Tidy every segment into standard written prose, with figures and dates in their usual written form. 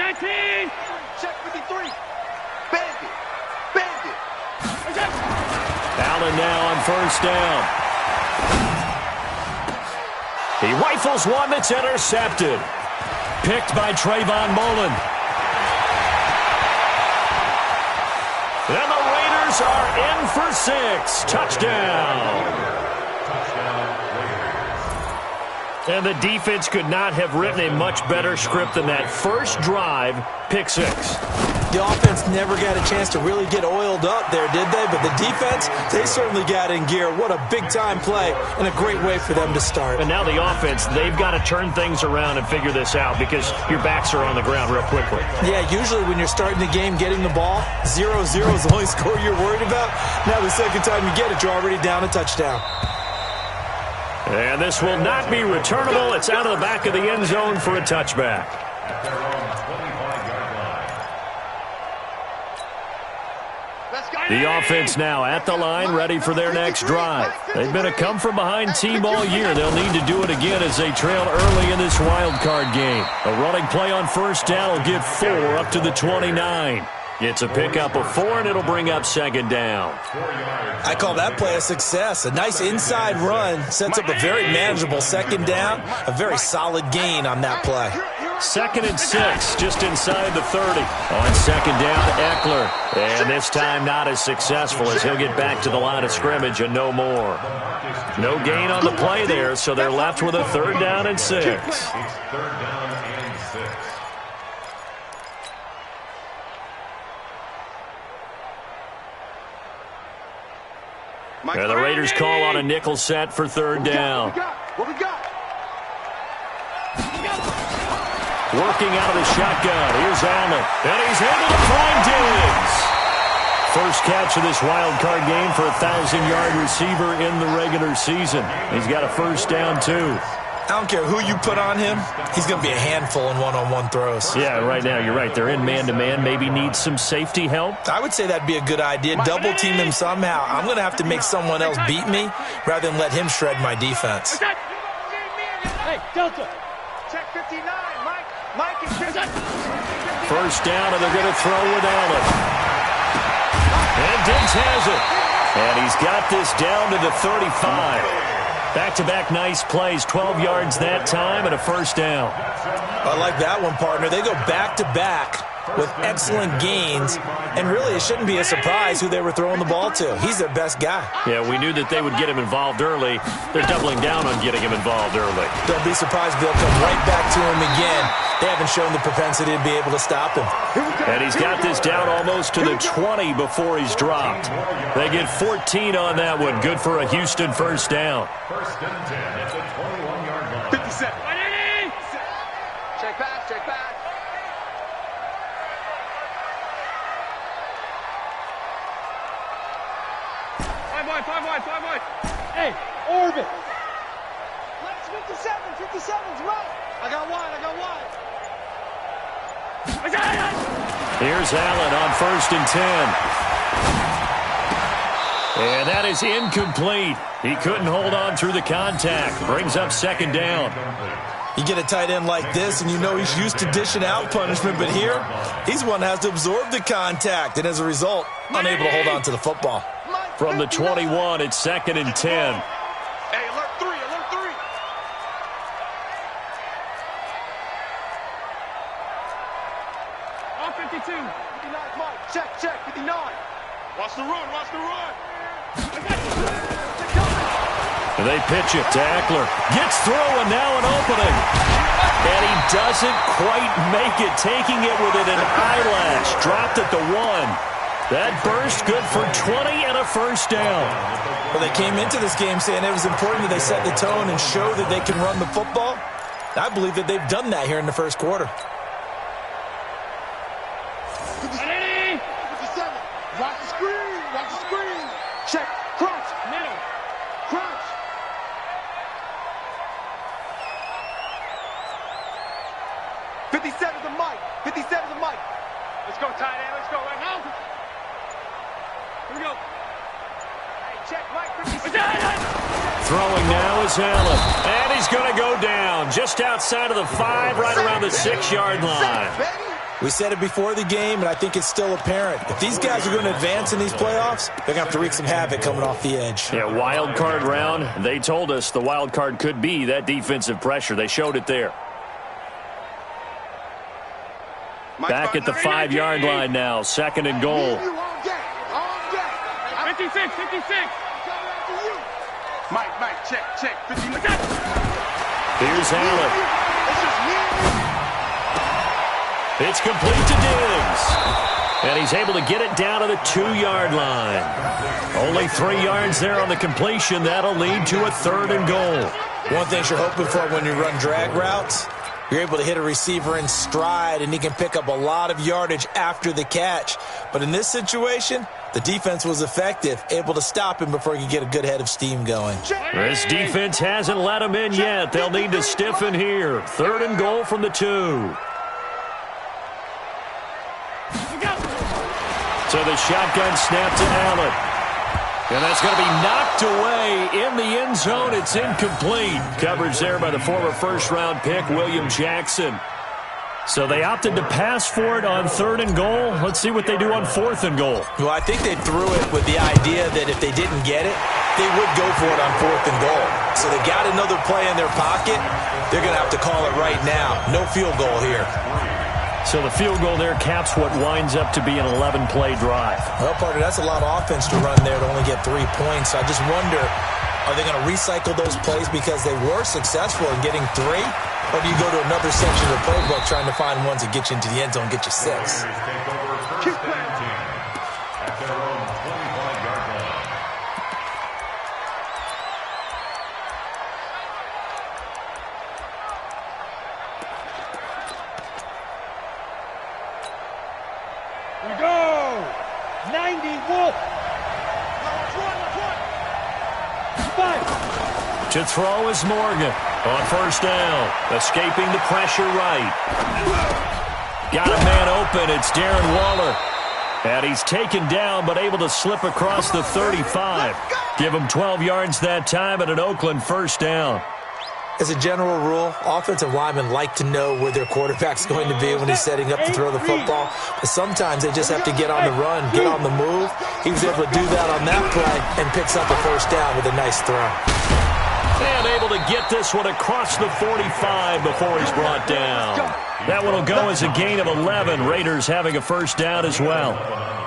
19. Check 53. Bandit. Bandit. Allen now on first down. He rifles one that's intercepted. Picked by Trayvon Mullen. And the Raiders are in for 6. Touchdown. And the defense could not have written a much better script than that. First drive, pick 6. The offense never got a chance to really get oiled up there, did they? But the defense, they certainly got in gear. What a big-time play and a great way for them to start. And now the offense, they've got to turn things around and figure this out because your backs are on the ground real quickly. Yeah, usually when you're starting the game getting the ball, 0-0 is the only score you're worried about. Now the second time you get it, you're already down a touchdown. And this will not be returnable. It's out of the back of the end zone for a touchback. The offense now at the line, ready for their next drive. They've been a come-from-behind team all year. They'll need to do it again as they trail early in this wild card game. A running play on first down will get 4 up to the 29. It's a pickup of 4, and it'll bring up second down. I call that play a success. A nice inside run sets up a very manageable second down. A very solid gain on that play. 2nd and 6, just inside the 30. On second down, Eckler. And this time not as successful as he'll get back to the line of scrimmage and no more. No gain on the play there, so they're left with a 3rd down and 6. And the Raiders call on a nickel set for 3rd down. What we got? Working out of the shotgun. Here's Allen. And he's able to find Diggs. First catch of this wild card game for a 1,000-yard receiver in the regular season. He's got a first down, too. I don't care who you put on him. He's going to be a handful in one-on-one throws. Yeah, right now, you're right. They're in man-to-man. Maybe need some safety help. I would say that'd be a good idea. Double-team him somehow. I'm going to have to make someone else beat me rather than let him shred my defense. Hey, Delta. Check 59. Mike is 59. First down, and they're going to throw with Allen. And Diggs has it. And he's got this down to the 35. Back-to-back nice plays, 12 yards that time and a first down. I like that one, partner. They go back-to-back with excellent gains, and really it shouldn't be a surprise who they were throwing the ball to. He's their best guy. Yeah, we knew that they would get him involved early. They're doubling down on getting him involved early. Don't be surprised they'll come right back to him again. They haven't shown the propensity to be able to stop him. And he's got this down almost to the 20 before he's dropped. They get 14 on that one. Good for a Houston first down. First and 10 at the 21-yard line. 57. Check back, check back. Five wide. Hey, orbit. 57's right. I got wide. Here's Allen on first and 10. And that is incomplete. He couldn't hold on through the contact. Brings up second down. You get a tight end like this, and you know he's used to dishing out punishment, but here, he's one that has to absorb the contact, and as a result, unable to hold on to the football. From the 21, it's 2nd and 10. Hey, alert 3. On 52. 59, Mike. Check, 59. Watch the run. And they pitch it to Eckler. Gets through, and now an opening. And he doesn't quite make it, taking it within an eyelash. Dropped at the 1. That burst good for 20 and a first down. Well, they came into this game saying it was important that they set the tone and show that they can run the football. I believe that they've done that here in the first quarter. 57. Watch the screen. Check. Crunch. Middle. Crunch. '57's the mic. Let's go, tight end. Let's go right now. Here we go. Hey, check, Mike. 57. Throwing now is Allen. And he's going to go down just outside of the 5, right around the 6-yard line. We said it before the game, and I think it's still apparent. If these guys are going to advance in these playoffs, they're going to have to wreak some havoc coming off the edge. Yeah, wild card round. They told us the wild card could be that defensive pressure. They showed it there. Back at the 5-yard line now. 2nd and goal. 56, 56. Mike, check. 50. Here's Allen. It's complete to Diggs. And he's able to get it down to the 2-yard line. Only 3 yards there on the completion. That'll lead to a 3rd and goal. One thing you're hoping for when you run drag routes, you're able to hit a receiver in stride, and he can pick up a lot of yardage after the catch. But in this situation, the defense was effective, able to stop him before he could get a good head of steam going. This defense hasn't let him in yet. They'll need to stiffen here. 3rd and goal from the 2. So the shotgun snap to Allen. And that's going to be knocked away in the end zone. It's incomplete. Coverage there by the former first-round pick, William Jackson. So they opted to pass for it on 3rd and goal. Let's see what they do on 4th and goal. Well, I think they threw it with the idea that if they didn't get it, they would go for it on 4th and goal. So they got another play in their pocket. They're going to have to call it right now. No field goal here. So the field goal there caps what winds up to be an 11-play drive. Well, partner, that's a lot of offense to run there to only get 3 points. I just wonder, are they going to recycle those plays because they were successful in getting 3? Or do you go to another section of the playbook trying to find ones that get you into the end zone and get you 6? We go! 90, Wolf! 5! To throw is Morgan on 1st down. Escaping the pressure right. Got a man open. It's Darren Waller. And he's taken down but able to slip across the 35. Give him 12 yards that time and an Oakland 1st down. As a general rule, offensive linemen like to know where their quarterback's going to be when he's setting up to throw the football. But sometimes they just have to get on the run, get on the move. He was able to do that on that play and picks up a 1st down with a nice throw. And able to get this one across the 45 before he's brought down. That one will go as a gain of 11. Raiders having a 1st down as well.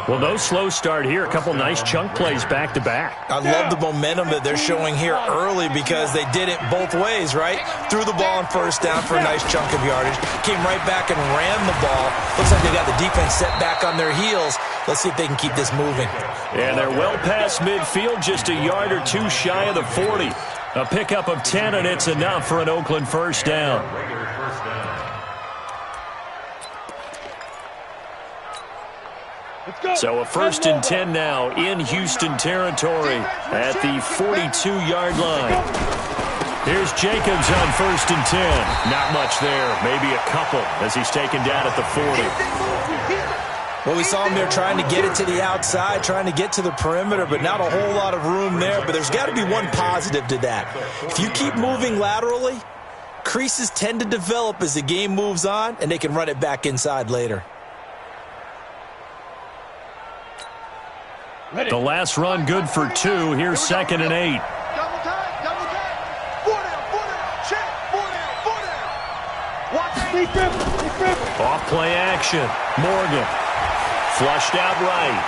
Well, no slow start here. A couple nice chunk plays back-to-back. I love the momentum that they're showing here early because they did it both ways, right? Threw the ball on 1st down for a nice chunk of yardage. Came right back and ran the ball. Looks like they got the defense set back on their heels. Let's see if they can keep this moving. And they're well past midfield, just a yard or 2 shy of the 40. A pickup of 10, and it's enough for an Oakland 1st down. So a 1st and 10 now in Houston territory at the 42-yard line. Here's Jacobs on 1st and 10. Not much there, maybe a couple as he's taken down at the 40. Well, we saw him there trying to get it to the outside, trying to get to the perimeter, but not a whole lot of room there. But there's got to be one positive to that. If you keep moving laterally, creases tend to develop as the game moves on, and they can run it back inside later. The last run good for 2. Here's 2nd and 8. Double time. 4 down. Check. 4 down. Watch it. Off play action. Morgan. Flushed out right.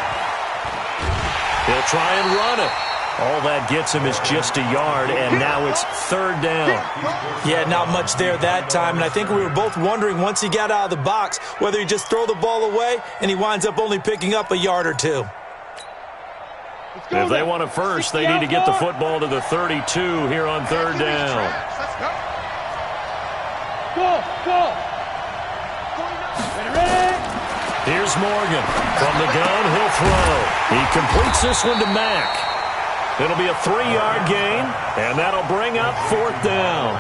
He'll try and run it. All that gets him is just a yard, and now it's 3rd down. Yeah, not much there that time, and I think we were both wondering once he got out of the box whether he just throw the ball away, and he winds up only picking up a yard or 2. If they want a 1st, they need to get the football to the 32 here on 3rd down. Go! Here's Morgan. From the gun, he'll throw. He completes this one to Mack. It'll be a 3-yard gain, and that'll bring up 4th down.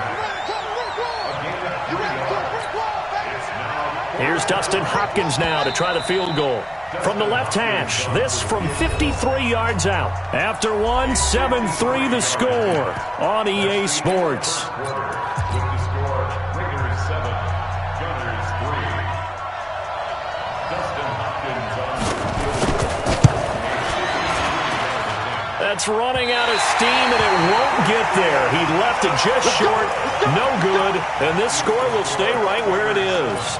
Here's Dustin Hopkins now to try the field goal. From the left hash, this from 53 yards out. After one, 7-3 the score on EA Sports. It's running out of steam, and it won't get there. He left it just short, no good, and this score will stay right where it is.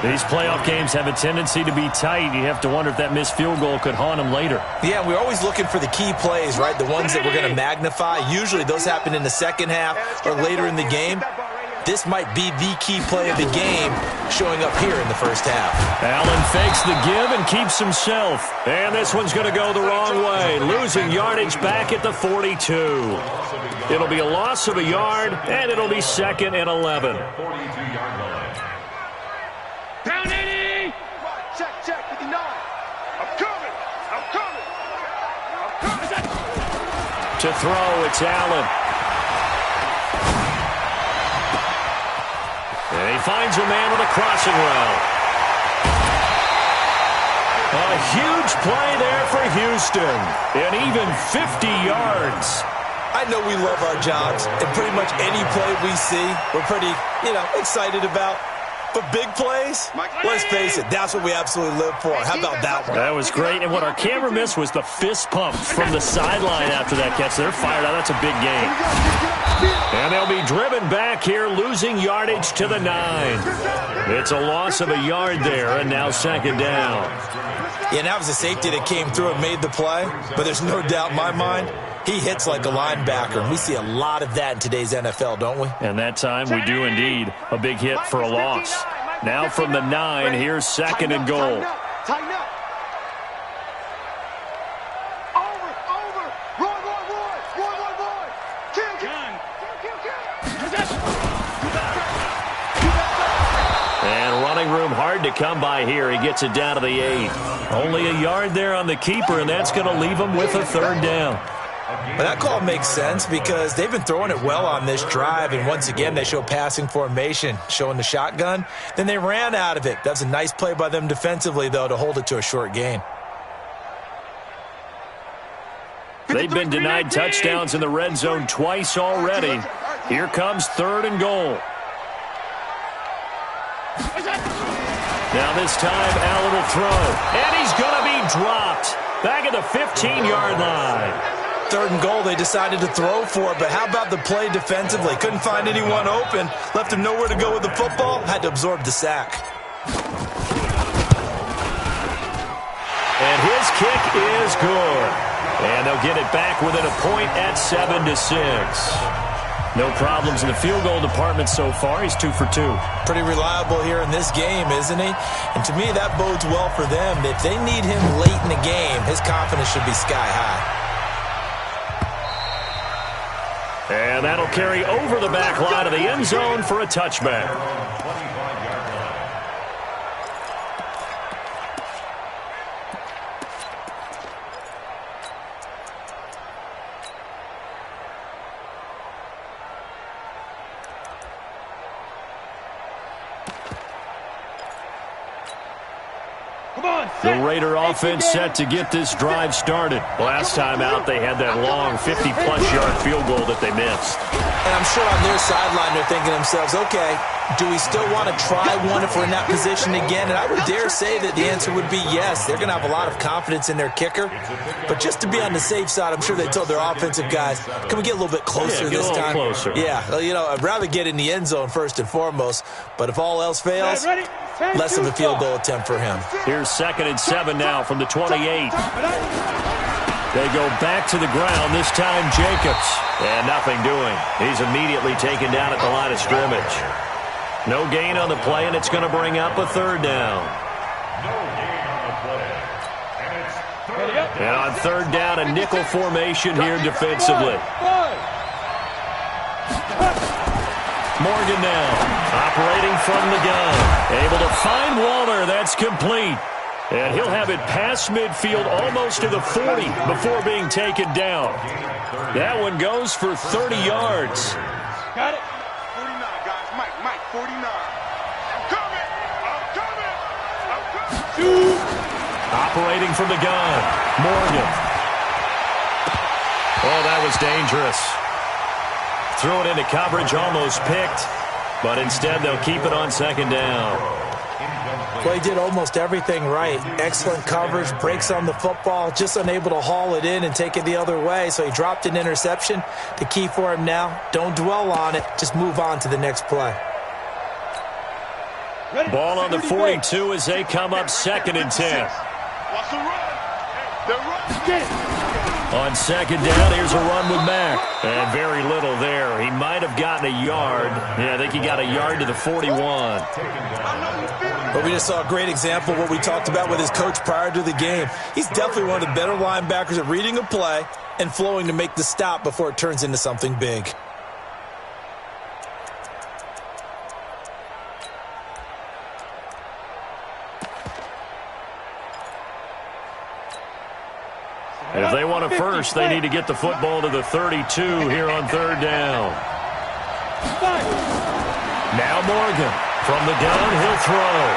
These playoff games have a tendency to be tight. You have to wonder if that missed field goal could haunt him later. Yeah, we're always looking for the key plays, right? The ones that we're going to magnify. Usually those happen in the second half or later in the game. This might be the key play of the game showing up here in the first half. Allen fakes the give and keeps himself. And this one's going to go the wrong way, losing yardage back at the 42. It'll be a loss of a yard, and it'll be 2nd and 11. Down 80. Check, 59. I'm coming. To throw, it's Allen. And he finds a man with a crossing route. A huge play there for Houston. And even 50 yards. I know we love our jobs, and pretty much any play we see, we're pretty, excited about. But big plays, let's face it, that's what we absolutely live for. How about that one? That was great. And what our camera missed was the fist pump from the sideline after that catch. They're fired out. That's a big game. And they'll be driven back here, losing yardage to the 9. It's a loss of a yard there, and now 2nd down. Yeah, and that was a safety that came through and made the play. But there's no doubt in my mind, he hits like a linebacker, and we see a lot of that in today's NFL, don't we? And that time we do indeed. A big hit for a loss. Now from the 9, here's 2nd and goal. Tighten up. Over. Roy. Kill. And running room hard to come by here. He gets it down to the 8. Only a yard there on the keeper, and that's going to leave him with a 3rd down. But that call makes sense because they've been throwing it well on this drive, and once again they show passing formation, showing the shotgun. Then they ran out of it. That's a nice play by them defensively, though, to hold it to a short gain. They've been denied touchdowns in the red zone twice already. Here comes 3rd and goal. Now this time, Allen will throw. And he's going to be dropped back at the 15-yard line. 3rd and goal, they decided to throw for it, but how about the play defensively? Couldn't find anyone open, left him nowhere to go with the football, had to absorb the sack. And his kick is good. And they'll get it back within a point at 7-6. No problems in the field goal department so far. He's 2 for 2. Pretty reliable here in this game, isn't he? And to me, that bodes well for them. If they need him late in the game, his confidence should be sky high. And that'll carry over the back line of the end zone for a touchback. The Raider offense set to get this drive started. Last time out, they had that long 50-plus yard field goal that they missed. And I'm sure on their sideline they're thinking to themselves, okay, do we still want to try one if we're in that position again? And I would dare say that the answer would be yes. They're going to have a lot of confidence in their kicker. But just to be on the safe side, I'm sure they told their offensive guys, can we get a little bit closer this time? Closer. Yeah, I'd rather get in the end zone first and foremost. But if all else fails, less of a field goal attempt for him. Here's 2nd and 7 now from the 28. They go back to the ground, this time Jacobs. And nothing doing. He's immediately taken down at the line of scrimmage. No gain on the play, and it's going to bring up a 3rd down. And on 3rd down, a nickel formation here defensively. Morgan now, operating from the gun. Able to find Waller. That's complete. And he'll have it past midfield almost to the 40 before being taken down. That one goes for 30 yards. Got it. 49, guys. Mike, 49. I'm coming. Operating from the gun. Morgan. Oh, that was dangerous. Threw it into coverage, almost picked. But instead, they'll keep it on 2nd down. Well, he did almost everything right. Excellent coverage, breaks on the football, just unable to haul it in and take it the other way, so he dropped an interception. The key for him now, don't dwell on it, just move on to the next play. Ball on the 42 as they come up 2nd and 10. On 2nd down, here's a run with Mack. And very little there. He might have gotten a yard. Yeah, I think he got a yard to the 41. But we just saw a great example of what we talked about with his coach prior to the game. He's definitely one of the better linebackers at reading a play and flowing to make the stop before it turns into something big. If they want a first, they need to get the football to the 32 here on 3rd down. Now Morgan from the downhill throw.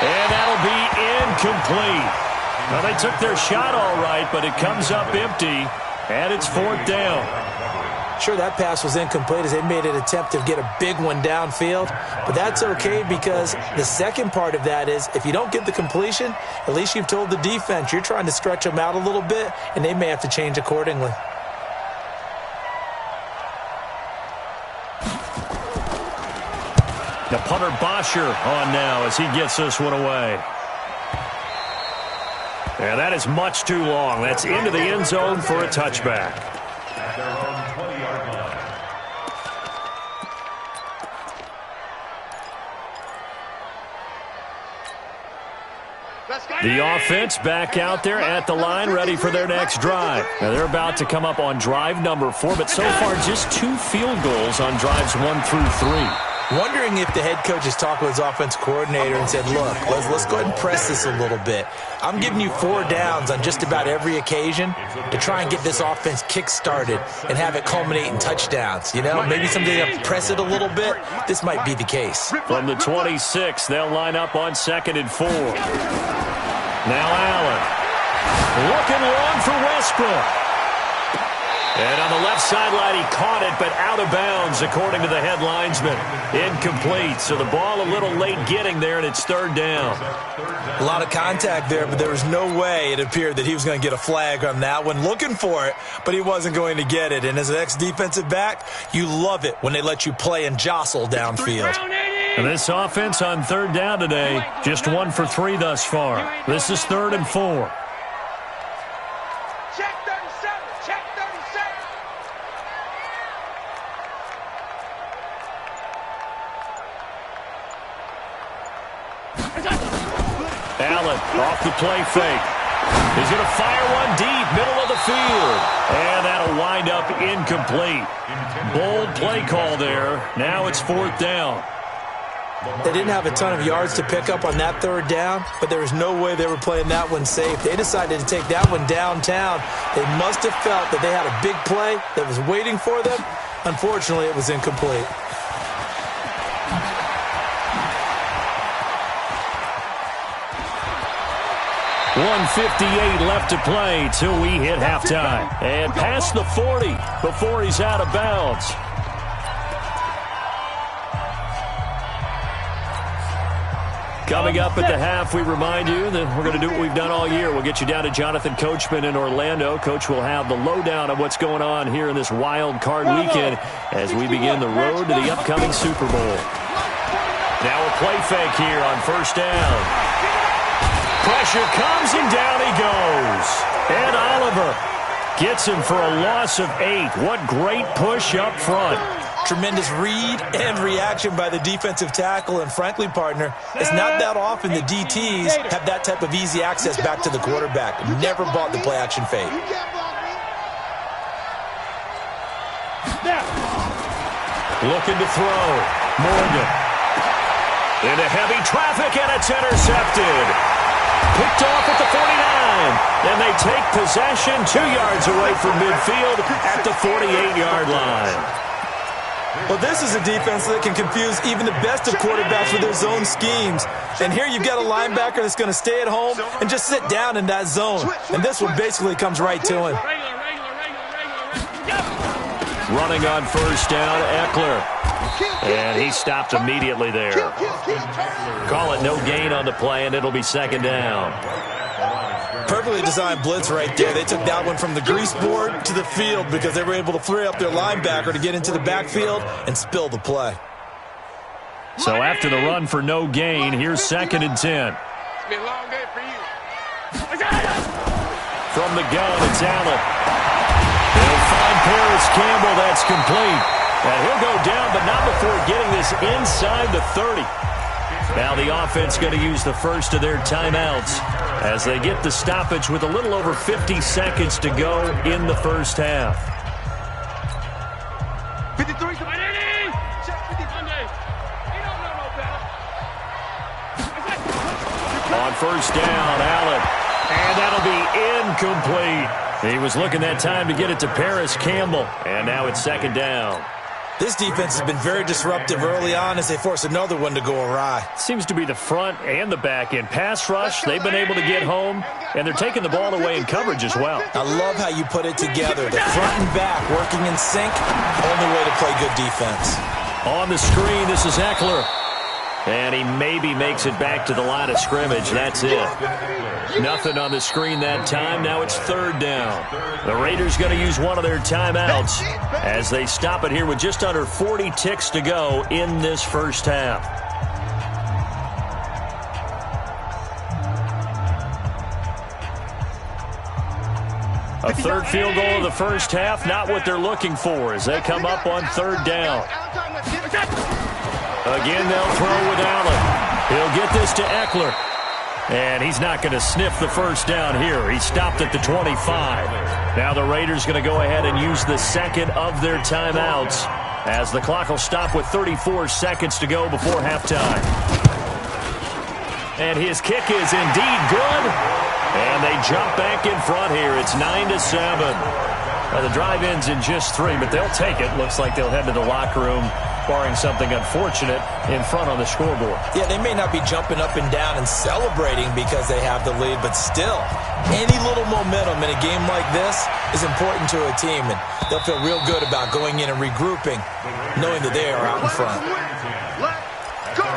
And that'll be incomplete. Now, they took their shot all right, but it comes up empty, and it's 4th down. Sure, that pass was incomplete as they made an attempt to get a big one downfield, but that's okay because the second part of that is if you don't get the completion, at least you've told the defense you're trying to stretch them out a little bit, and they may have to change accordingly. The punter Bosher on now as he gets this one away. And that is much too long. That's into the end zone for a touchback. The offense back out there at the line, ready for their next drive. Now, they're about to come up on drive number 4, but so far just 2 field goals on drives 1 through 3. Wondering if the head coach has talked with his offense coordinator and said, look, let's go ahead and press this a little bit. I'm giving you 4 downs on just about every occasion to try and get this offense kick-started and have it culminate in touchdowns. You know, maybe someday they'll press it a little bit. This might be the case. From the 26, they'll line up on 2nd and 4. Now Allen. Looking long for Westbrook. And on the left sideline, he caught it, but out of bounds, according to the head linesman. Incomplete, so the ball a little late getting there, and it's 3rd down. A lot of contact there, but there was no way it appeared that he was going to get a flag on that one. Looking for it, but he wasn't going to get it. And as an ex-defensive back, you love it when they let you play and jostle downfield. And this offense on 3rd down today, just 1 for 3 thus far. This is 3rd and 4. Allen off the play fake. He's going to fire one deep, middle of the field. And that'll wind up incomplete. Bold play call there. Now it's 4th down. They didn't have a ton of yards to pick up on that 3rd down, but there was no way they were playing that one safe. They decided to take that one downtown. They must have felt that they had a big play that was waiting for them. Unfortunately, it was incomplete. 1:58 left to play till we hit halftime. And past the 40 before he's out of bounds. Coming up at the half, we remind you that we're going to do what we've done all year. We'll get you down to Jonathan Coachman in Orlando. Coach will have the lowdown of what's going on here in this wild card weekend as we begin the road to the upcoming Super Bowl. Now a play fake here on 1st down. Pressure comes and down he goes. And Oliver gets him for a loss of 8. What great push up front. Tremendous read and reaction by the defensive tackle. And frankly, partner, it's not that often the DTs have that type of easy access back to the quarterback. Never bought the play action fake. Looking to throw. Morgan. Into heavy traffic, and it's intercepted. Picked off at the 49. And they take possession 2 yards away from midfield at the 48-yard line. Well, this is a defense that can confuse even the best of quarterbacks with their zone schemes. And here you've got a linebacker that's going to stay at home and just sit down in that zone. And this one basically comes right to him. Running on 1st down, Eckler. And he stopped immediately there. Call it no gain on the play, and it'll be second down. Perfectly designed blitz right there. They took that one from the grease board to the field because they were able to free up their linebacker to get into the backfield and spill the play. So after the run for no gain, here's 2nd and 10. It's been a long day for you. From the gun, it's Allen. They'll find Paris Campbell. That's complete. And he'll go down, but not before getting this inside the 30. Now the offense going to use the first of their timeouts as they get the stoppage with a little over 50 seconds to go in the first half. 53. Check 50 Monday. You don't know no better. On first down, Allen. And that'll be incomplete. He was looking that time to get it to Paris Campbell. And now it's 2nd down. This defense has been very disruptive early on as they force another one to go awry. Seems to be the front and the back end. Pass rush, they've been able to get home, and they're taking the ball away in coverage as well. I love how you put it together. The front and back working in sync, only way to play good defense. On the screen, this is Eckler. And he maybe makes it back to the line of scrimmage. That's it. Nothing on the screen that time. Now it's 3rd down. The Raiders going to use one of their timeouts as they stop it here with just under 40 ticks to go in this first half. A third field goal of the first half, not what they're looking for as they come up on 3rd down. Again, they'll throw with Allen. He'll get this to Eckler. And he's not going to sniff the first down here. He stopped at the 25. Now the Raiders going to go ahead and use the second of their timeouts as the clock will stop with 34 seconds to go before halftime. And his kick is indeed good. And they jump back in front here. It's 9-7. Well, the drive ends in just 3, but they'll take it. Looks like they'll head to the locker room, barring something unfortunate, in front on the scoreboard. Yeah, they may not be jumping up and down and celebrating because they have the lead, but still, any little momentum in a game like this is important to a team, and they'll feel real good about going in and regrouping, knowing that they are out in front. Let's go.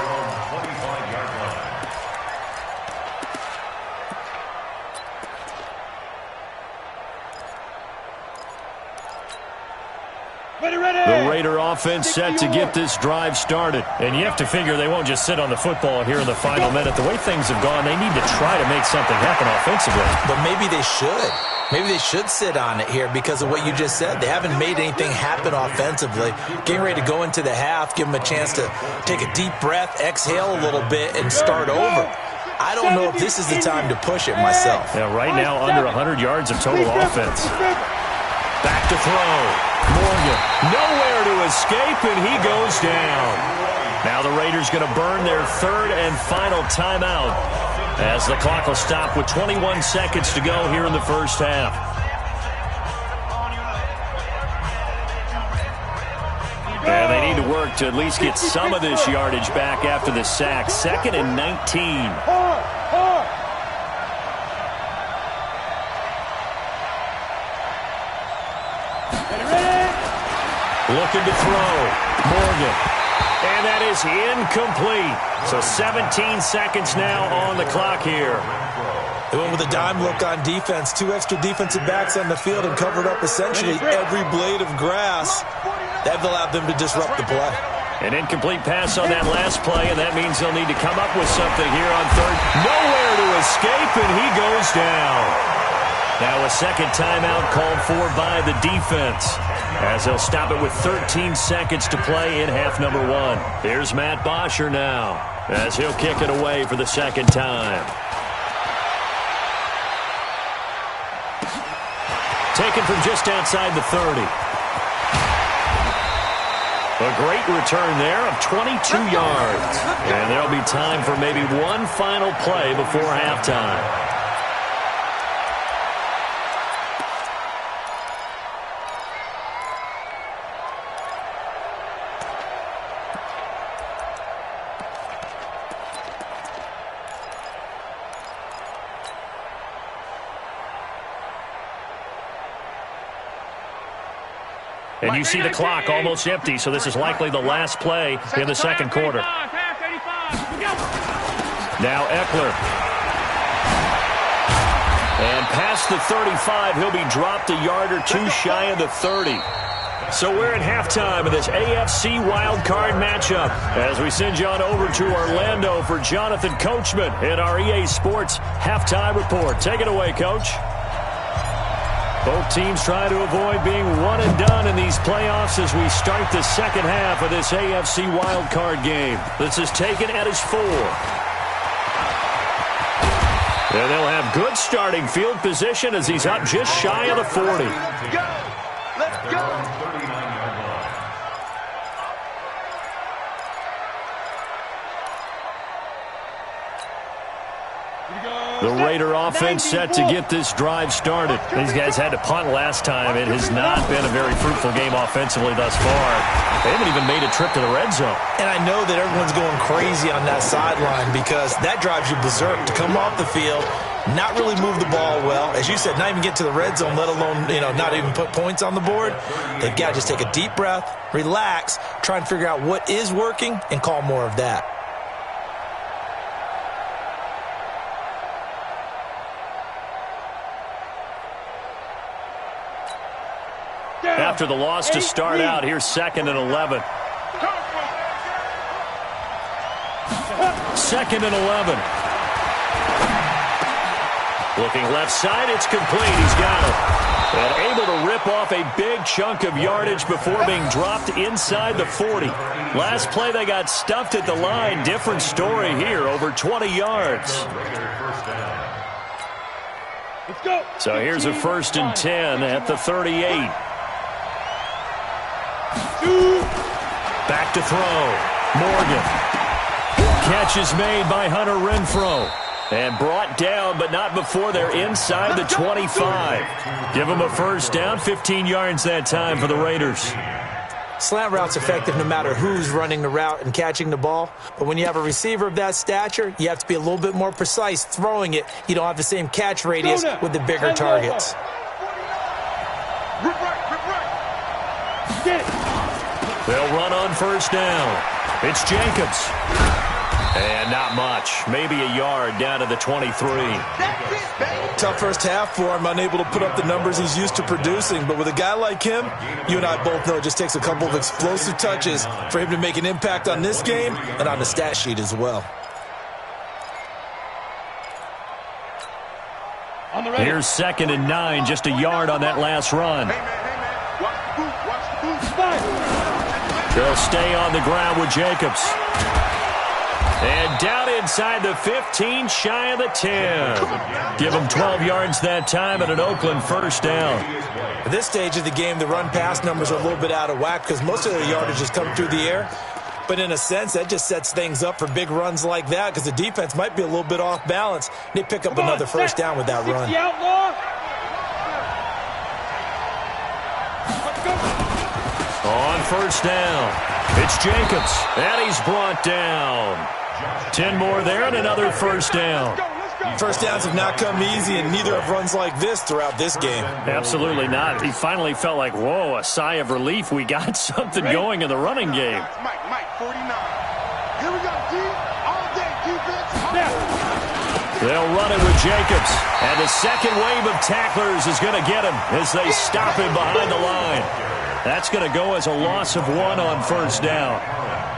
The Raider offense set to get this drive started. And you have to figure they won't just sit on the football here in the final minute. The way things have gone, they need to try to make something happen offensively. But maybe they should. Maybe they should sit on it here because of what you just said. They haven't made anything happen offensively. Getting ready to go into the half, give them a chance to take a deep breath, exhale a little bit, and start over. I don't know if this is the time to push it myself. Yeah, right now under 100 yards of total offense. Back to throw. Morgan, nowhere to escape, and he goes down. Now the Raiders going to burn their 3rd and final timeout as the clock will stop with 21 seconds to go here in the first half. And they need to work to at least get some of this yardage back after the sack. 2nd and 19. Looking to throw. Morgan. And that is incomplete. So 17 seconds now on the clock here. They went with a dime look on defense. 2 extra defensive backs on the field and covered up essentially every blade of grass. That allowed them to disrupt the play. An incomplete pass on that last play, and that means they'll need to come up with something here on 3rd. Nowhere to escape, and he goes down. Now a second timeout called for by the defense as they'll stop it with 13 seconds to play in half number 1. Here's Matt Bosher now as he'll kick it away for the second time. Taken from just outside the 30. A great return there of 22 yards. And there'll be time for maybe one final play before halftime. And you see the clock almost empty, so this is likely the last play in the second quarter. Now Eckler. And past the 35, he'll be dropped a yard or two shy of the 30. So we're at halftime of this AFC wildcard matchup as we send you on over to Orlando for Jonathan Coachman in our EA Sports Halftime Report. Take it away, Coach. Both teams trying to avoid being one and done in these playoffs as we start the second half of this AFC wildcard game. This is taken at his 4. And they'll have good starting field position as he's up just shy of the 40. Let's go. The Raider offense set to get this drive started. These guys had to punt last time. It has not been a very fruitful game offensively thus far. They haven't even made a trip to the red zone. And I know that everyone's going crazy on that sideline because that drives you berserk to come off the field, not really move the ball well. As you said, not even get to the red zone, let alone, not even put points on the board. They've got to just take a deep breath, relax, try and figure out what is working, and call more of that. After the loss to start out, here's 2nd and 11. 2nd and 11. Looking left side, it's complete. He's got it. And able to rip off a big chunk of yardage before being dropped inside the 40. Last play, they got stuffed at the line. Different story here, over 20 yards. So here's a 1st and 10 at the 38. Back to throw. Morgan. Catch is made by Hunter Renfrow. And brought down, but not before they're inside the 25. Give them a 1st down, 15 yards that time for the Raiders. Slant route's effective no matter who's running the route and catching the ball. But when you have a receiver of that stature, you have to be a little bit more precise throwing it. You don't have the same catch radius with the bigger targets. They'll run on 1st down. It's Jacobs. And not much. Maybe a yard down to the 23. Tough first half for him, unable to put up the numbers he's used to producing. But with a guy like him, you and I both know it just takes a couple of explosive touches for him to make an impact on this game and on the stat sheet as well. Here's 2nd and 9, just a yard on that last run. They'll stay on the ground with Jacobs. And down inside the 15, shy of the 10. Give them 12 yards that time and an Oakland 1st down. At this stage of the game, the run-pass numbers are a little bit out of whack because most of the yardage is coming through the air. But in a sense, that just sets things up for big runs like that because the defense might be a little bit off balance. They pick up another 1st down with that run. On 1st down, it's Jacobs, and he's brought down. 10 more there and another 1st down. 1st downs have not come easy, and neither have runs like this throughout this game. Absolutely not. He finally felt like, whoa, a sigh of relief. We got something going in the running game. Mike, 49. Here we go, D. All day defense. They'll run it with Jacobs, and the second wave of tacklers is going to get him as they stop him behind the line. That's going to go as a loss of 1 on 1st down.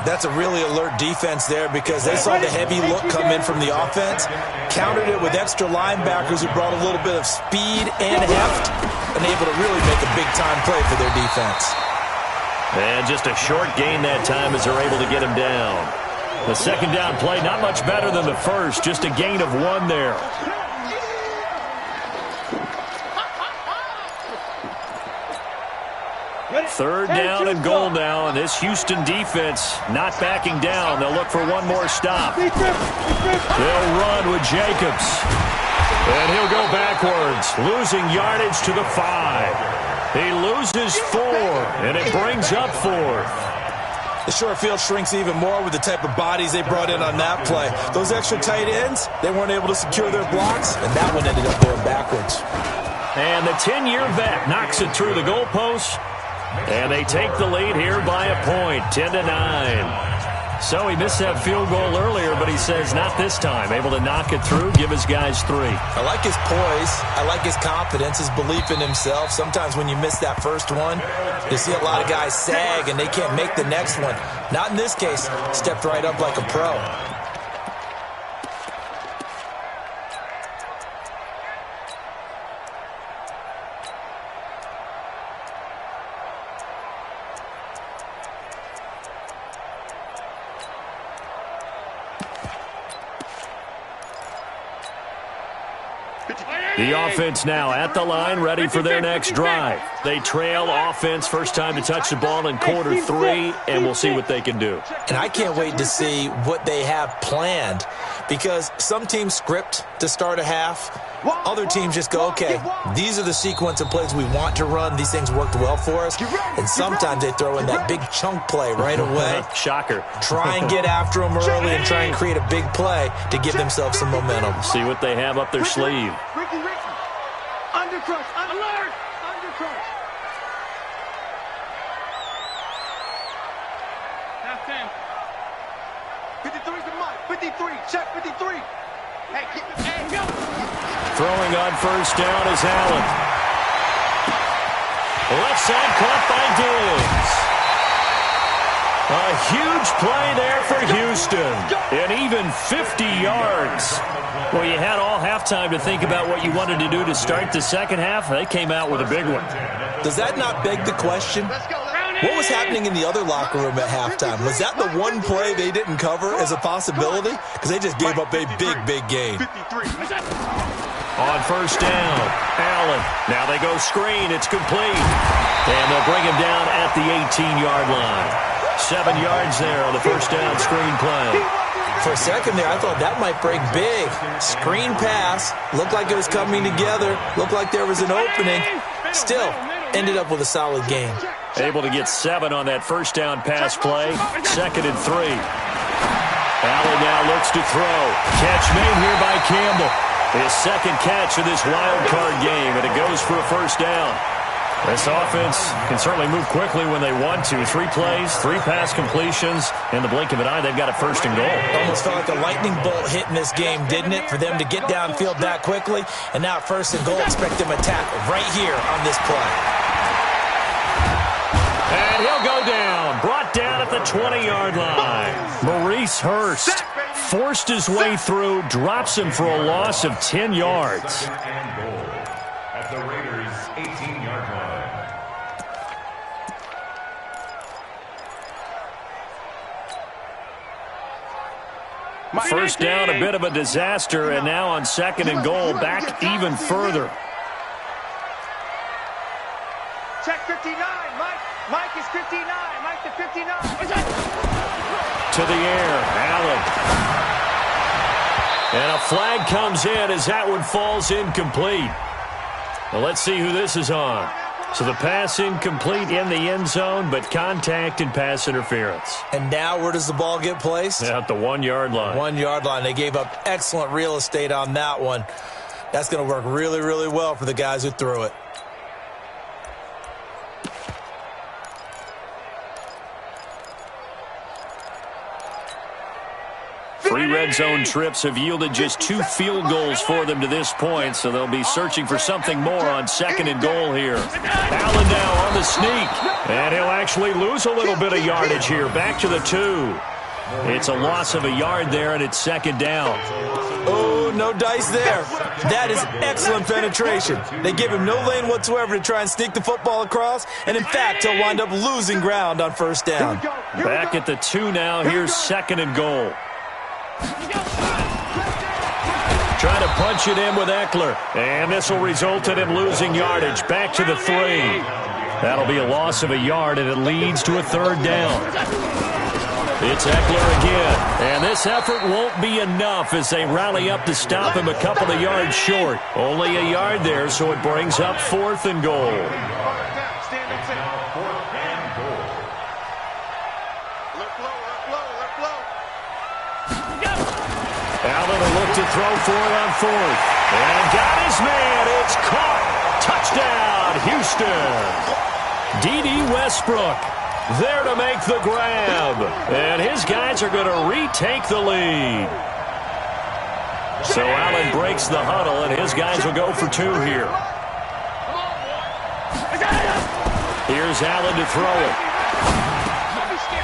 That's a really alert defense there because they saw the heavy look come in from the offense, countered it with extra linebackers who brought a little bit of speed and heft, and able to really make a big-time play for their defense. And just a short gain that time as they're able to get him down. The 2nd down play, not much better than the 1st, just a gain of 1 there. 3rd down and goal now, and this Houston defense not backing down. They'll look for one more stop. They'll run with Jacobs. And he'll go backwards, losing yardage to the 5. He loses 4, and it brings up 4th. The short field shrinks even more with the type of bodies they brought in on that play. Those extra tight ends, they weren't able to secure their blocks, and that one ended up going backwards. And the 10-year vet knocks it through the goalpost. And they take the lead here by a point, 10-9. So he missed that field goal earlier, but he says not this time. Able to knock it through, give his guys 3. I like his poise. I like his confidence, his belief in himself. Sometimes when you miss that first one, you see a lot of guys sag and they can't make the next one. Not in this case. Stepped right up like a pro. The offense now at the line, ready for their next drive. They trail offense, first time to touch the ball in quarter 3, and we'll see what they can do. And I can't wait to see what they have planned, because some teams script to start a half. Other teams just go, okay, these are the sequence of plays we want to run. These things worked well for us. And sometimes they throw in that big chunk play right away. Shocker. Try and get after them early and try and create a big play to give themselves some momentum. See what they have up their sleeve. Undercrush, alert! Undercrush. Half 10. 53's the mark. 53. Check 53. Hey, go. Throwing on first down is Allen. Left side caught by Diggs. A huge play there for Houston. And even 50 yards. Well, you had all halftime to think about what you wanted to do to start the second half. They came out with a big one. Does that not beg the question? What was happening in the other locker room at halftime? Was that the one play they didn't cover as a possibility? Because they just gave up a big gain. On first down, Allen. Now they go screen. It's complete. And they'll bring him down at the 18-yard line. 7 yards there on the first down screen play. For a second there, I thought that might break big. Screen pass. Looked like it was coming together. Looked like there was an opening. Still, ended up with a solid game. Able to get 7 on that first down pass play. 2nd and 3. Allen now looks to throw. Catch made here by Campbell. His second catch of this wild card game, and it goes for a first down. This offense can certainly move quickly when they want to. 3 plays, 3 pass completions. In the blink of an eye, they've got a first and goal. Almost felt like a lightning bolt hit in this game, didn't it? For them to get downfield that quickly. And now first and goal, expect them to attack right here on this play. And he'll go down. Brought down at the 20-yard line. Maurice Hurst forced his way through, drops him for a loss of 10 yards. And goal at the Raiders' 18-yard line. First down, a bit of a disaster, and now on 2nd and goal, back even further. Check 59. Mike is 59. Mike to 59. To the air, Allen. And a flag comes in as that one falls incomplete. Well, let's see who this is on. So the pass incomplete in the end zone, but contact and pass interference. And now where does the ball get placed? At the 1-yard line. 1-yard line. They gave up excellent real estate on that one. That's going to work really well for the guys who threw it. 3 red zone trips have yielded just 2 field goals for them to this point, so they'll be searching for something more on 2nd and goal here. Allen now on the sneak, and he'll actually lose a little bit of yardage here. Back to the 2. It's a loss of a yard there, and it's 2nd down. Oh, no dice there. That is excellent penetration. They give him no lane whatsoever to try and sneak the football across, and in fact, he'll wind up losing ground on first down. Back at the 2 now. Here's 2nd and goal. Trying to punch it in with Eckler. And this will result in him losing yardage. Back to the 3. That'll be a loss of a yard, and it leads to a 3rd down. It's Eckler again. And this effort won't be enough as they rally up to stop him a couple of yards short. Only a yard there, so it brings up 4th and goal. Allen will look to throw for it on 4th. And got his man. It's caught. Touchdown, Houston. D.D. Westbrook there to make the grab. And his guys are going to retake the lead. So Allen breaks the huddle, and his guys will go for two here. Here's Allen to throw it.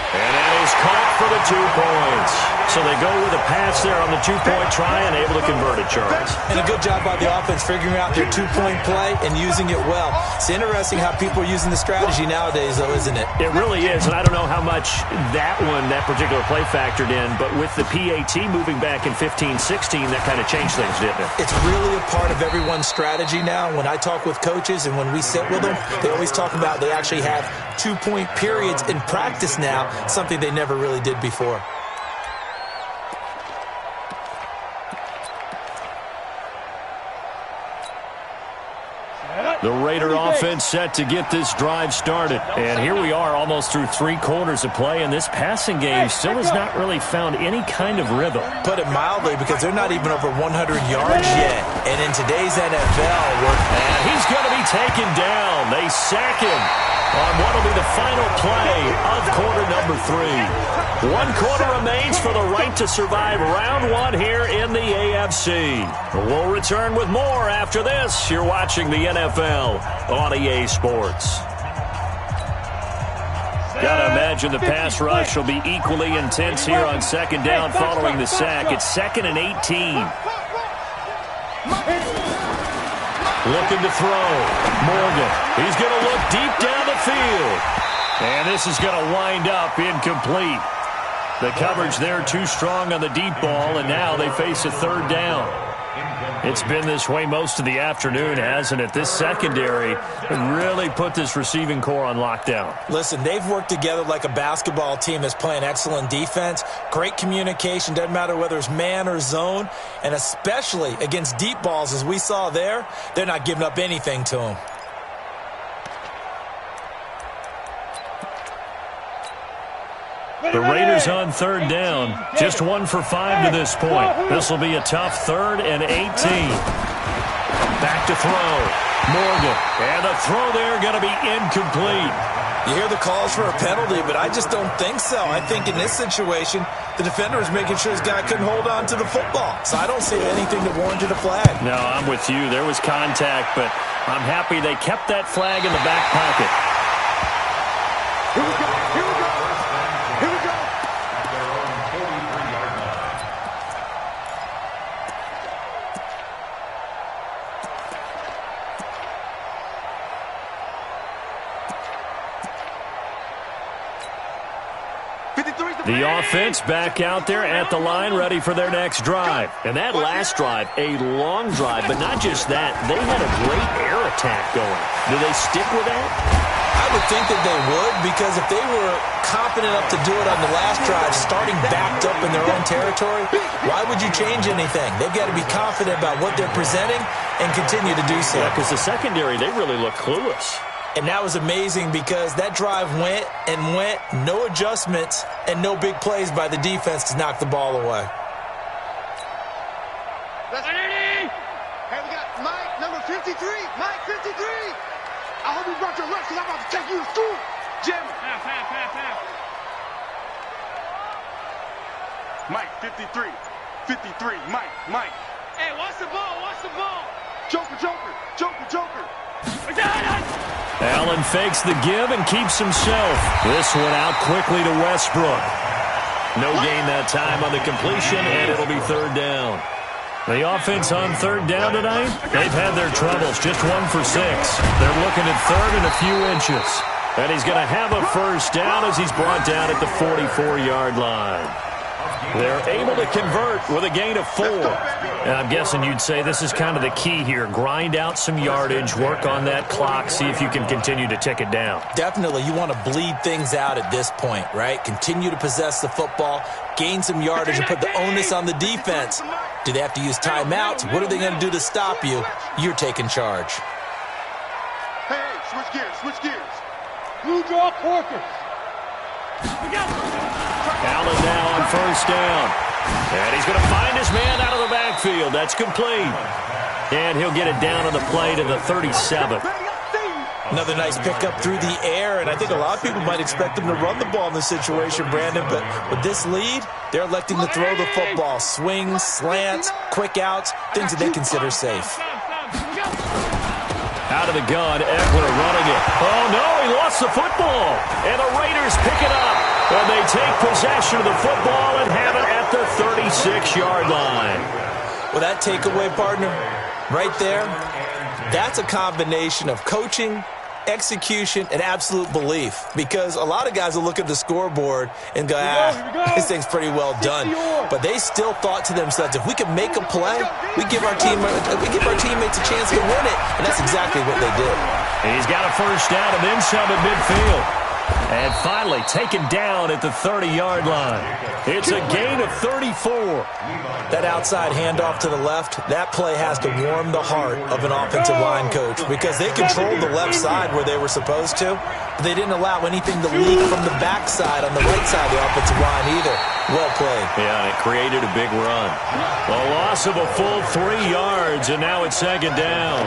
And that is caught for the 2 points. So they go with a pass there on the 2-point try and able to convert it, Charles. And a good job by the offense figuring out their 2-point play and using it well. It's interesting how people are using the strategy nowadays, though, isn't it? It really is, and I don't know how much that particular play factored in, but with the PAT moving back in 15-16, that kind of changed things, didn't it? It's really a part of everyone's strategy now. When I talk with coaches and when we sit with them, they always talk about they actually have 2-point periods in practice now, something they never really did before. The Raider offense set to get this drive started. And here we are almost through 3 quarters of play, and this passing game still has not really found any kind of rhythm. Put it mildly, because they're not even over 100 yards yet. And in today's NFL, and he's going to be taken down. They sack him on what will be the final play of quarter number 3. 1 quarter remains for the right to survive round 1 here in the AFC. We'll return with more after this. You're watching the NFL on EA Sports. Gotta imagine the pass rush will be equally intense here on 2nd down following the sack. It's 2nd and 18. Looking to throw. Morgan. He's going to look deep down the field. And this is going to wind up incomplete. The coverage there too strong on the deep ball, and now they face a 3rd down. It's been this way most of the afternoon, hasn't it? This secondary really put this receiving core on lockdown. Listen, they've worked together like a basketball team that's playing excellent defense. Great communication, doesn't matter whether it's man or zone. And especially against deep balls, as we saw there, they're not giving up anything to them. The Raiders on 3rd down. Just 1 for 5 to this point. This will be a tough 3rd and 18. Back to throw. Morgan. And the throw there going to be incomplete. You hear the calls for a penalty, but I just don't think so. I think in this situation, the defender is making sure his guy couldn't hold on to the football. So I don't see anything that warranted a flag. No, I'm with you. There was contact, but I'm happy they kept that flag in the back pocket. Here we go. Here we go. Here we go. The offense back out there at the line, ready for their next drive. And that last drive, a long drive, but not just that. They had a great air attack going. Do they stick with that? I would think that they would, because if they were confident enough to do it on the last drive, starting backed up in their own territory, why would you change anything? They've got to be confident about what they're presenting and continue to do so. Yeah, because the secondary, they really look clueless. And that was amazing because that drive went and went, no adjustments and no big plays by the defense to knock the ball away. Hey, we got Mike, number 53. Mike, 53. I hope you brought your lunch because I'm about to take you to school. Jim. Half. Mike, 53. 53. Mike. Hey, watch the ball. Joker. Allen fakes the give and keeps himself. This one out quickly to Westbrook. No gain that time on the completion, and it'll be 3rd down. The offense on 3rd down tonight, they've had their troubles. Just 1 for 6. They're looking at 3rd and a few inches. And he's going to have a 1st down as he's brought down at the 44-yard line. They're able to convert with a gain of 4. And I'm guessing you'd say this is kind of the key here. Grind out some yardage, work on that clock, see if you can continue to tick it down. Definitely. You want to bleed things out at this point, right? Continue to possess the football, gain some yardage, and put the onus on the defense. Do they have to use timeouts? What are they going to do to stop you? You're taking charge. Hey, switch gears. Blue draw quarters. Allen now on 1st down. And he's going to find his man out of the backfield. That's complete. And he'll get it down on the play to the 37. Another nice pickup through the air, and I think a lot of people might expect them to run the ball in this situation, Brandon, but with this lead, they're electing to throw the football. Swings, slants, quick outs, things that they consider safe. Out of the gun, Eckler running it. Oh, no, he lost the football. And the Raiders pick it up. And they take possession of the football and have it at the 36-yard line. Well, that takeaway, partner, right there, that's a combination of coaching, execution, and absolute belief. Because a lot of guys will look at the scoreboard and go, this thing's pretty well done. But they still thought to themselves, if we can make a play, we give our teammates a chance to win it. And that's exactly what they did. He's got a first down and then some at midfield. And finally taken down at the 30-yard line. It's a gain of 34. That outside handoff to the left, that play has to warm the heart of an offensive line coach because they controlled the left side where they were supposed to, but they didn't allow anything to leak from the backside on the right side of the offensive line either. Well played. Yeah, it created a big run. A loss of a full 3 yards, and now it's second down.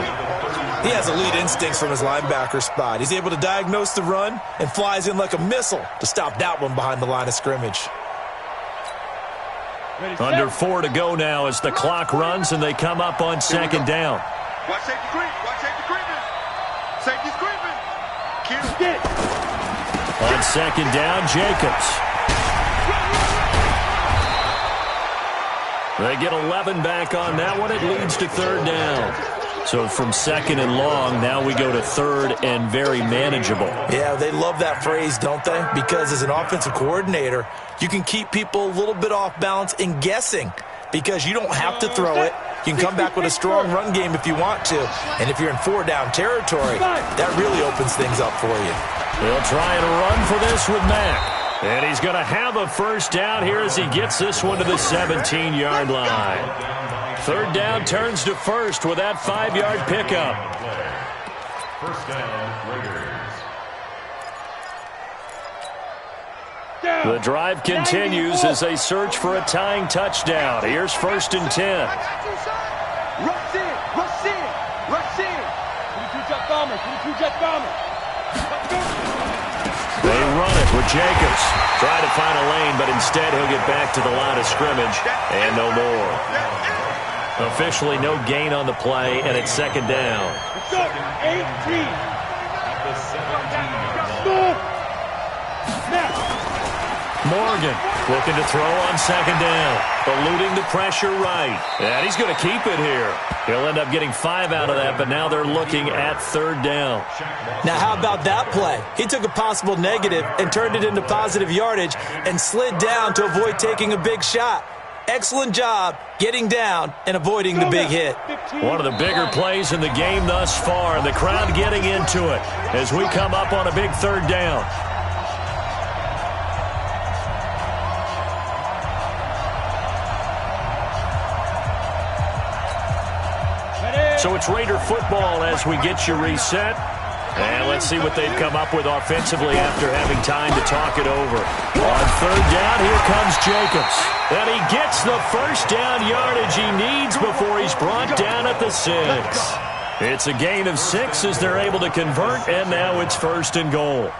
He has elite instincts from his linebacker spot. He's able to diagnose the run and flies in like a missile to stop that one behind the line of scrimmage. Under 4 to go now as the clock runs and they come up on second down. Watch safety creep. Watch safety creeping. Safety's creeping. Get it. On second down, Jacobs. They get 11 back on that one. It leads to third down. So from second and long, now we go to third and very manageable. Yeah, they love that phrase, don't they? Because as an offensive coordinator, you can keep people a little bit off balance and guessing because you don't have to throw it. You can come back with a strong run game if you want to. And if you're in 4-down territory, that really opens things up for you. They'll try and run for this with Mack. And he's going to have a first down here as he gets this one to the 17-yard line. Third down turns to first with that 5-yard pickup. First down, Raiders. The drive continues as they search for a tying touchdown. Here's first and 10. Rush in. Rush in. Rush in. 22 jet bombers. 22 jet bombers. They run it with Jacobs. Try to find a lane, but instead he'll get back to the line of scrimmage and no more. Officially no gain on the play, and it's second down. 18. Morgan looking to throw on second down. Eluding the pressure right. And he's going to keep it here. He'll end up getting 5 out of that, but now they're looking at third down. Now how about that play? He took a possible negative and turned it into positive yardage and slid down to avoid taking a big shot. Excellent job getting down and avoiding the big hit. One of the bigger plays in the game thus far, and the crowd getting into it as we come up on a big third down. So it's Raider football as we get you reset. And let's see what they've come up with offensively after having time to talk it over. On third down, here comes Jacobs. And he gets the first down yardage he needs before he's brought down at the 6. It's a gain of 6 as they're able to convert, and now it's first and goal.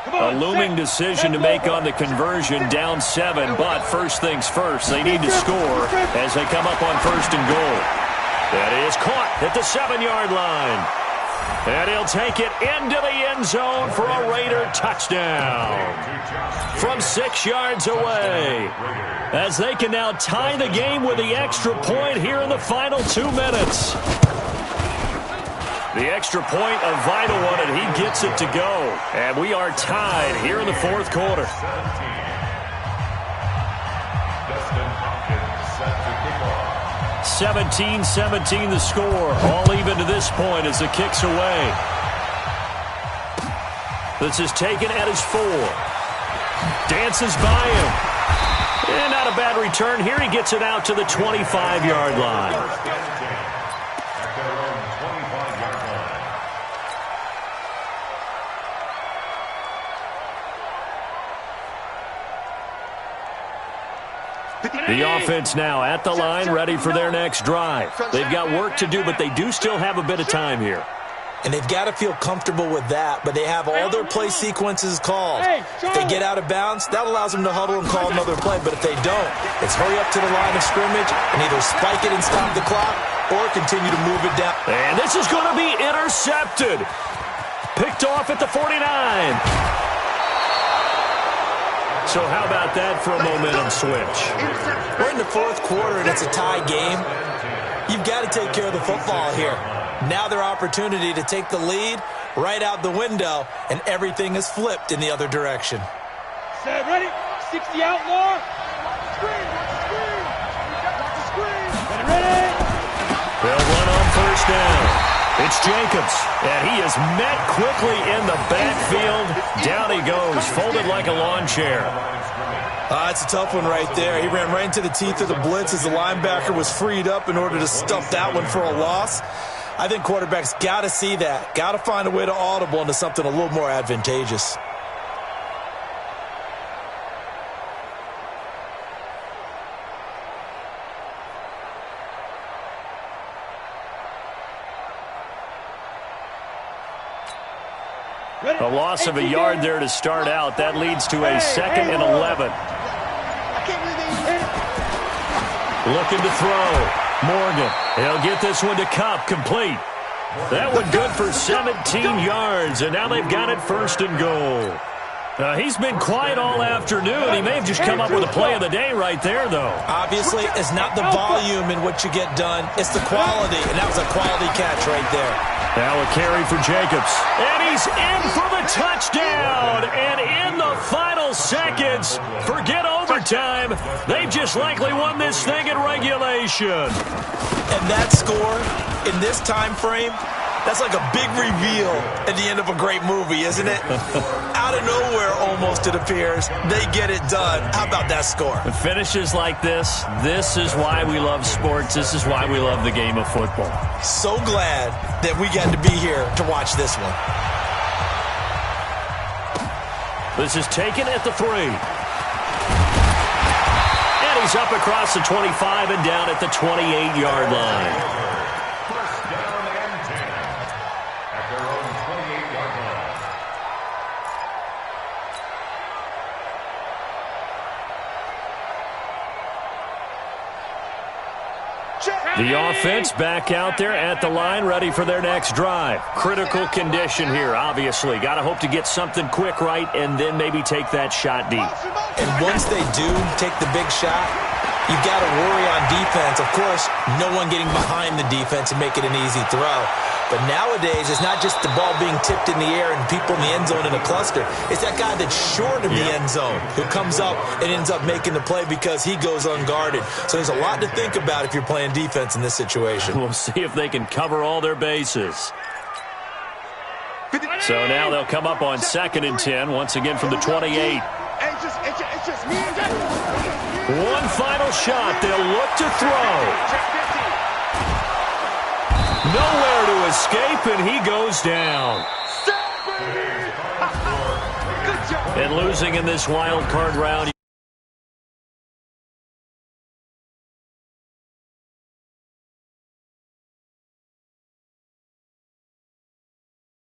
A looming decision to make on the conversion, down 7, but first things first, they need to score as they come up on first and goal. That is caught at the 7-yard line. And he'll take it into the end zone for a Raider touchdown from 6 yards away, as they can now tie the game with the extra point here in the final 2 minutes. The extra point, a vital one, and he gets it to go. And we are tied here in the fourth quarter. 17-17 the score. All even to this point as the kick's away. This is taken at his 4. Dances by him. And not a bad return. Here he gets it out to the 25-yard line. The offense now at the line, ready for their next drive. They've got work to do, but they do still have a bit of time here. and they've got to feel comfortable with that, but they have all their play sequences called. If they get out of bounds, that allows them to huddle and call another play, but if they don't, it's hurry up to the line of scrimmage and either spike it and stop the clock or continue to move it down. And this is going to be intercepted. Picked off at the 49. So how about that for a momentum switch? We're in the fourth quarter, and it's a tie game. You've got to take care of the football here. Now their opportunity to take the lead right out the window, and everything is flipped in the other direction. Set, ready? 60 out more. Screen, screen. Screen. Ready? They'll run on first down. It's Jacobs, and he is met quickly in the backfield. Down he goes, folded like a lawn chair. It's a tough one right there. He ran right into the teeth of the blitz as the linebacker was freed up in order to stuff that one for a loss. I think quarterbacks got to see that, got to find a way to audible into something a little more advantageous. A loss of a yard there to start out. That leads to a 2nd and 11. Looking to throw. Morgan. He'll get this one to Cup. Complete. That one good for 17 yards, and now they've got it 1st and goal. He's been quiet all afternoon. He may have just come up with a play of the day right there, though. Obviously, it's not the volume in what you get done. It's the quality, and that was a quality catch right there. Now a carry for Jacobs. And he's in for the touchdown. And in the final seconds, forget overtime. They've just likely won this thing in regulation. And that score in this time frame, that's like a big reveal at the end of a great movie, isn't it? Out of nowhere, almost, it appears. They get it done. How about that score? Finishes like this is why we love sports. This is why we love the game of football. So glad that we got to be here to watch this one. This is taken at the 3. And he's up across the 25 and down at the 28-yard line. The offense back out there at the line, ready for their next drive. Critical condition here, obviously. Got to hope to get something quick right and then maybe take that shot deep. And once they do take the big shot, you've got to worry on defense. Of course, no one getting behind the defense and make it an easy throw. But nowadays, it's not just the ball being tipped in the air and people in the end zone in a cluster. It's that guy that's short of the end zone who comes up and ends up making the play because he goes unguarded. So there's a lot to think about if you're playing defense in this situation. We'll see if they can cover all their bases. So now they'll come up on 2nd and 10, once again from the 28. One final shot. They'll look to throw. Nowhere to escape, and he goes down. And losing in this wild card round.